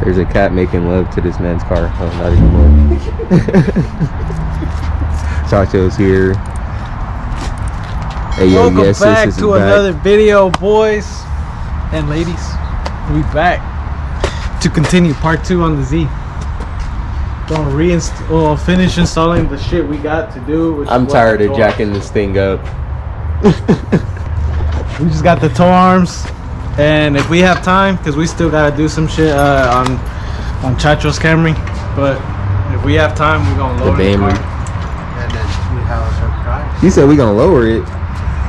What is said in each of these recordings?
There's a cat making love to this man's car. Oh, not anymore. Chacho's here. Hey, yo, welcome yes, back this is to another video, boys and ladies. We back to continue part 2 on the Z. Gonna finish installing the shit we got to do. I'm tired of jacking this thing up. We just got the tow arms, and if we have time, because we still gotta do some shit on Chacho's Camry, but if we have time, we're gonna lower the car. And then we have a surprise. You said we're gonna lower it.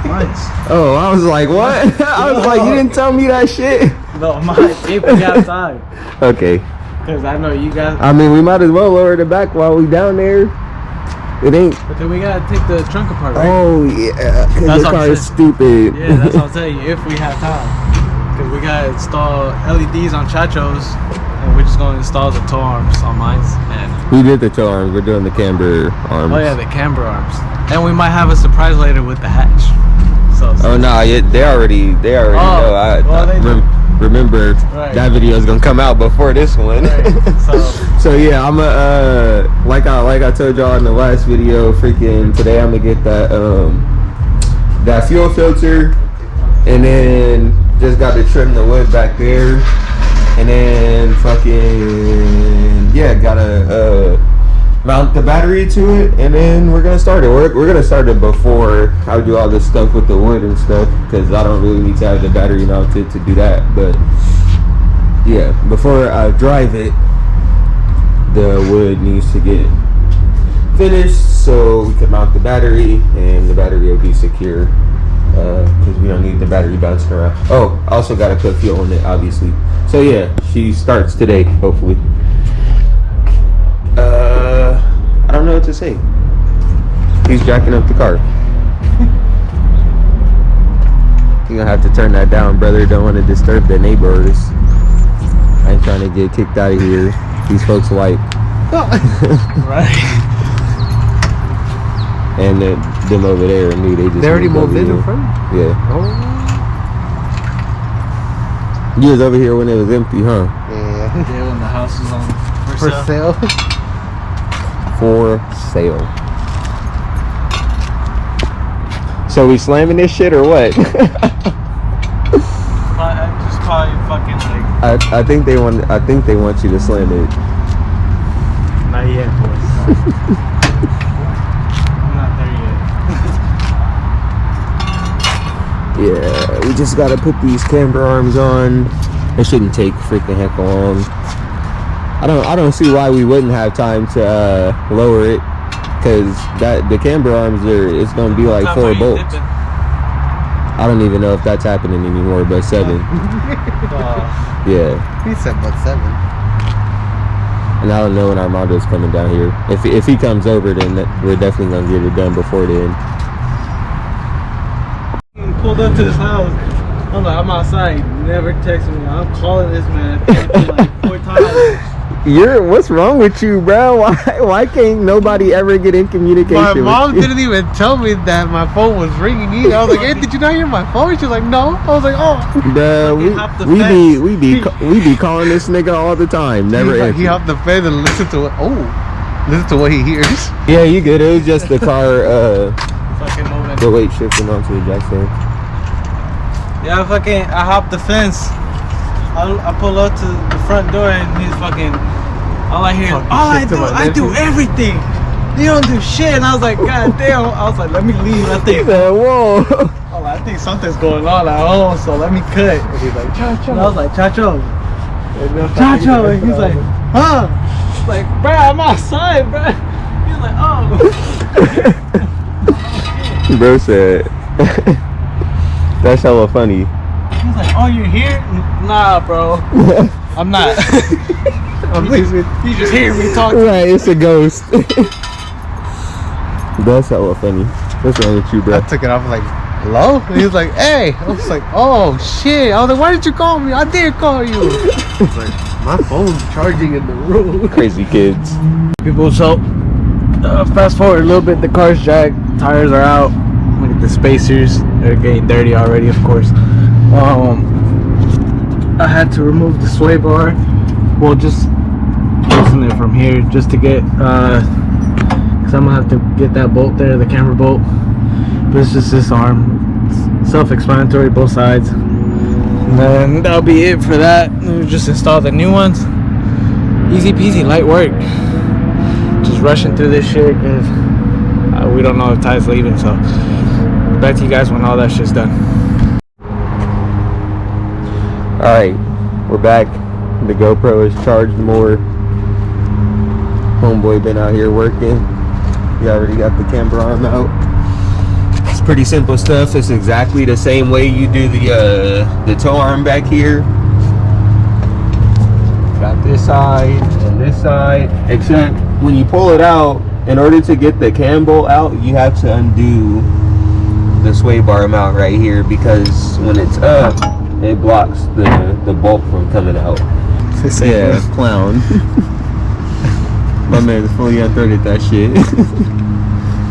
Nice. Oh, I was like, what? I was like, you didn't tell me that shit. No, if we got time. Okay. Because I know you guys. I mean, we might as well lower the back while we down there. It ain't. But then we gotta take the trunk apart, right? Oh yeah, because the car is stupid. Yeah, that's what I'm saying. If we have time, because we gotta install LEDs on Chacho's, and we're just gonna install the tow arms on mine. And we did the tow arms. We're doing the camber arms. oh yeah, the camber arms. And we might have a surprise later with the hatch. So. Oh no, they already know. Remember right. That video is gonna come out before this one. Right. So yeah, I'm like I told y'all in the last video, freaking today I'm gonna get that fuel filter, and then just got to trim the wood back there, and then fucking yeah, gotta mount the battery to it, and then we're gonna start it. We're gonna start it before I do all this stuff with the wood and stuff, because I don't really need to have the battery mounted to do that. But yeah, before I drive it, the wood needs to get finished so we can mount the battery, and the battery will be secure, because we don't need the battery bouncing around. Oh, I also gotta put fuel in it, obviously. So yeah, she starts today, hopefully. I don't know what to say. He's jacking up the car. You're gonna have to turn that down, brother. Don't want to disturb the neighbors. I ain't trying to get kicked out of here. These folks white. Right. And them over there and me, they already moved in front? Yeah. Oh. You was over here when it was empty, huh? Yeah. Yeah, when the house was on For sale. For sale. So we slamming this shit or what? just probably fucking like. I think they want you to slam it. Not yet, boys. I'm not there yet. Yeah, we just gotta put these camber arms on. It shouldn't take freaking heck long. I don't see why we wouldn't have time to lower it, because the camber arms it's gonna be like 4 bolts. I don't even know if that's happening anymore, but 7. Yeah. He said but 7. And I don't know when Armando's coming down here. If he comes over, then we're definitely gonna get it done before then. Pulled up to this house. I'm like, I'm outside. Never texting me. I'm calling this man like 4 times. What's wrong with you, bro? Why can't nobody ever get in communication My mom with you? didn't even tell me that my phone was ringing either. I was like, hey, did you not hear my phone? She was like, no. I was like, oh. Bruh, we be calling this nigga all the time. Never answer. He hopped the fence and listened to it. Listen to what he hears. Yeah, you good. It was just the car Fucking moving. the weight shifting onto the jack stand. Yeah, I hopped the fence. I pull up to the front door and he's fucking. All I do everything. You don't do shit. And I was like, God damn. I was like, let me leave. I think. Whoa. Oh, I think something's going on at home, so let me cut. And he's like, Chacho. And I was like, Chacho. Chacho. And he's like, huh? I was like, bro, I'm outside, bro. He's like, oh. Bro said, that's hella funny. He's like, oh, you're here? Nah, bro. I'm not. You just hear me talking. Right, it's a ghost. That's hella funny. What's wrong with you, bro? I took it off like, hello? And he was like, hey. I was like, oh, shit. I was like, why did you call me? I did call you. I was like, my phone's charging in the room. Crazy kids. People, so fast forward a little bit, the car's jacked, tires are out. Look at the spacers, they're getting dirty already, of course. I had to remove the sway bar well, just loosen it from here just to get because I'm gonna have to get that bolt there, the camber bolt. But it's just this arm. It's self-explanatory, both sides. And then that'll be it for that. We'll just install the new ones. Easy peasy, light work. Just rushing through this shit because we don't know if Ty's leaving. So back to you guys when all that shit's done. Alright, we're back. The GoPro is charged more. Homeboy been out here working. We already got the camber arm out. It's pretty simple stuff. It's exactly the same way you do the tow arm back here. Got this side and this side, except when you pull it out, in order to get the cam bolt out, you have to undo the sway bar mount right here, because when it's up, it blocks the bolt from coming out. Yeah, clown. My man fully unthreaded that shit.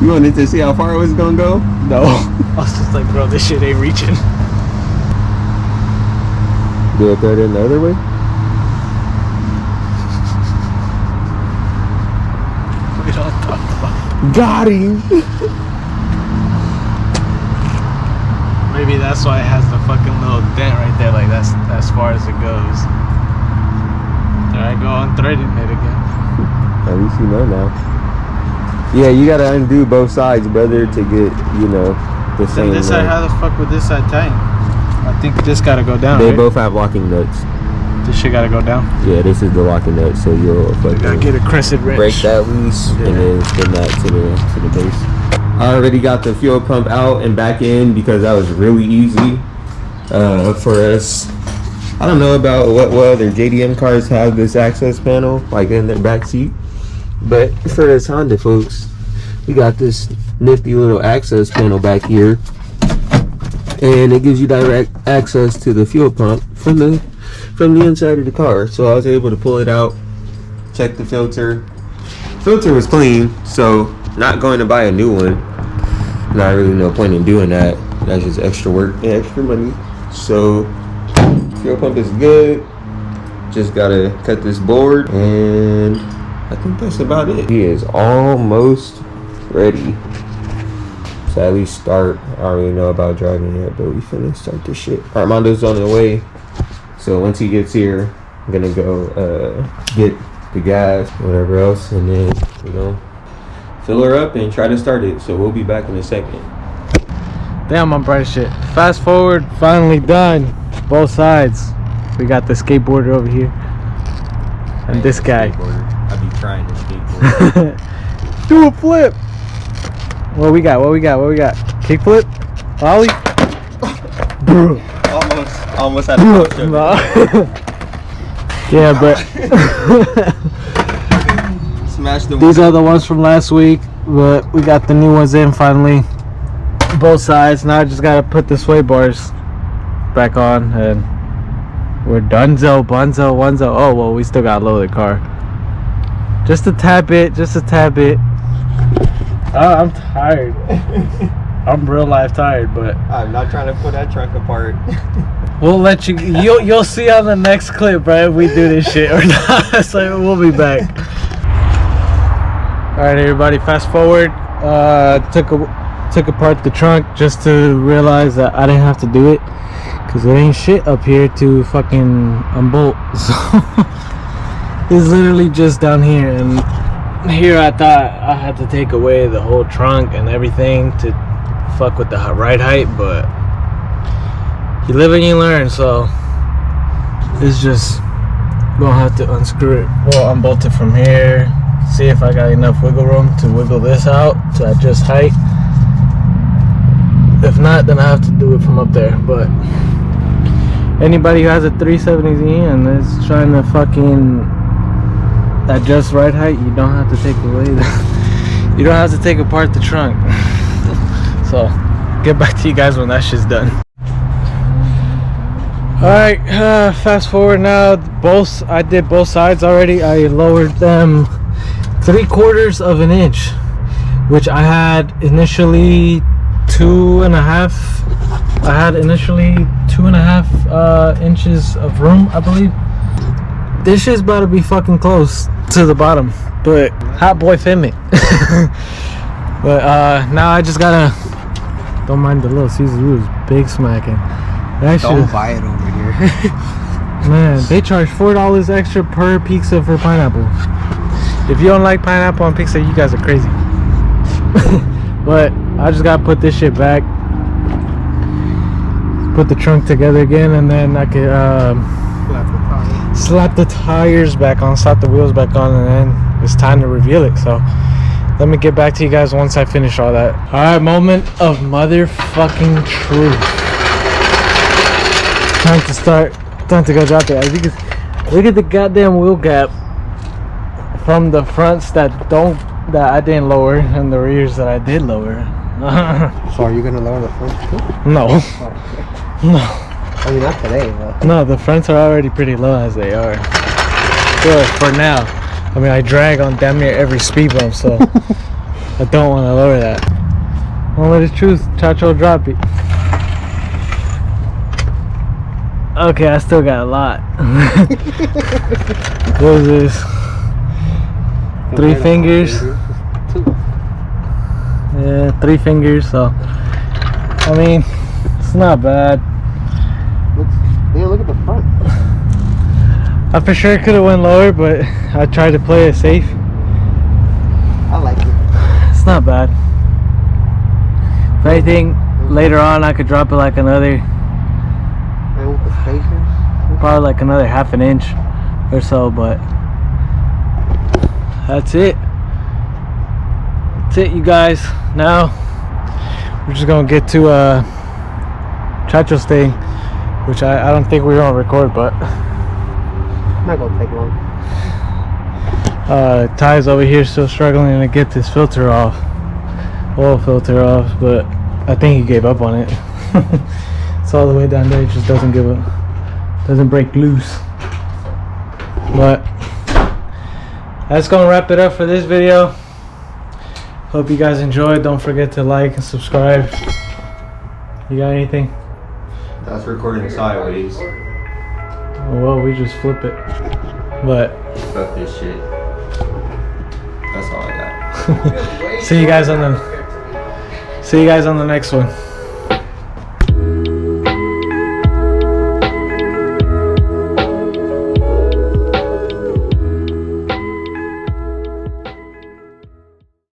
You wanted to see how far it was gonna go? No. I was just like, bro, this shit ain't reaching. Do it thread it the other way? We don't talk about it. Got him! Maybe that's why it has the fucking little dent right there, like that's as far as it goes. There I go, unthreading it again. At least you know now. Yeah, you gotta undo both sides, brother, to get, you know, the same. This side, how the fuck would this side tighten? I think this gotta go down. They right? both have locking nuts. This shit gotta go down. Yeah, this is the locking nut, so you'll fucking gotta get a crescent wrench. Break that loose, and then spin that to the base. I already got the fuel pump out and back in because that was really easy for us. I don't know about what other JDM cars have this access panel like in their back seat, but for us Honda folks, we got this nifty little access panel back here, and it gives you direct access to the fuel pump from the inside of the car. So I was able to pull it out, check the filter. Filter was clean, so not going to buy a new one. Not really no point in doing that. That's just extra work and extra money. So fuel pump is good. Just gotta cut this board, and I think that's about it. He is almost ready. So at least start. I don't really know about driving yet, but we finna start this shit. Armando's on the way. So once he gets here, I'm gonna go get the gas, whatever else, and then we're gonna fill her up and try to start it. So we'll be back in a second. Damn, I'm bright as shit. Fast forward, finally done. Both sides. We got the skateboarder over here. And this guy. I be trying to skateboard. Do a flip. What we got? Kick flip? Ollie? Almost had a No. Yeah, but smash the these are the ones from last week, but we got the new ones in finally. Both sides. Now I just gotta put the sway bars back on, and we're donezo, bunzo, onezo. Oh well, we still gotta load the car. Just a tad bit. I'm tired. I'm real life tired, but I'm not trying to pull that trunk apart. we'll let you'll see on the next clip, right, if we do this shit or not. So we'll be back. Alright everybody, fast forward. Took apart the trunk just to realize that I didn't have to do it, because it ain't shit up here to fucking unbolt. So it's literally just down here, and here I thought I had to take away the whole trunk and everything to fuck with the ride height, but you live and you learn. So it's just gonna have to unscrew it, well, unbolt it from here, see if I got enough wiggle room to wiggle this out to adjust height. If not, then I have to do it from up there. But anybody who has a 370Z and is trying to fucking adjust ride height, you don't have to take away you don't have to take apart the trunk. So get back to you guys when that shit's done. Alright, fast forward now. I did both sides already. I lowered them 3/4 of an inch, which I had initially 2.5. I had initially 2.5 inches of room, I believe. This shit's about to be fucking close to the bottom, but hot boy Fitment. But now I just gotta. Don't mind the little Caesar Rules, big smacking. That Don't shit, buy it over here. man. They charge $4 extra per pizza for pineapple. If you don't like pineapple on pizza, you guys are crazy. But I just gotta put this shit back, put the trunk together again, and then I could slap the tires back on, slap the wheels back on, and then it's time to reveal it. So let me get back to you guys once I finish all that. Alright, moment of motherfucking truth. Time to start, time to go drop it. As you can look at the goddamn wheel gap from the fronts that I didn't lower, and the rears that I did lower. So are you gonna lower the front too? No. Oh, No. I mean, not today, but... No, the fronts are already pretty low as they are. Good for now. I mean, I drag on damn near every speed bump, so I don't want to lower that. Only the truth, Chacho, drop it. Okay, I still got a lot. What is this? 3 fingers. 2. Yeah, 3 fingers, so I mean, it's not bad. Look at the front. I for sure could have went lower, but I tried to play it safe. I like it. It's not bad. If anything, later on I could drop it like another, And with the spacers. probably like another ½ an inch or so, but that's it. That's it, you guys. Now we're just gonna get to Chacho's thing, which I don't think we're gonna record, but Not gonna take long. Ty's over here still struggling to get this filter off, oil filter off, but I think he gave up on it. It's all the way down there, it just doesn't break loose. But that's gonna wrap it up for this video. Hope you guys enjoyed. Don't forget to like and subscribe. You got anything? That's recording sideways. Well, we just flip it. But Fuck this shit. That's all I got. see you guys on the next one.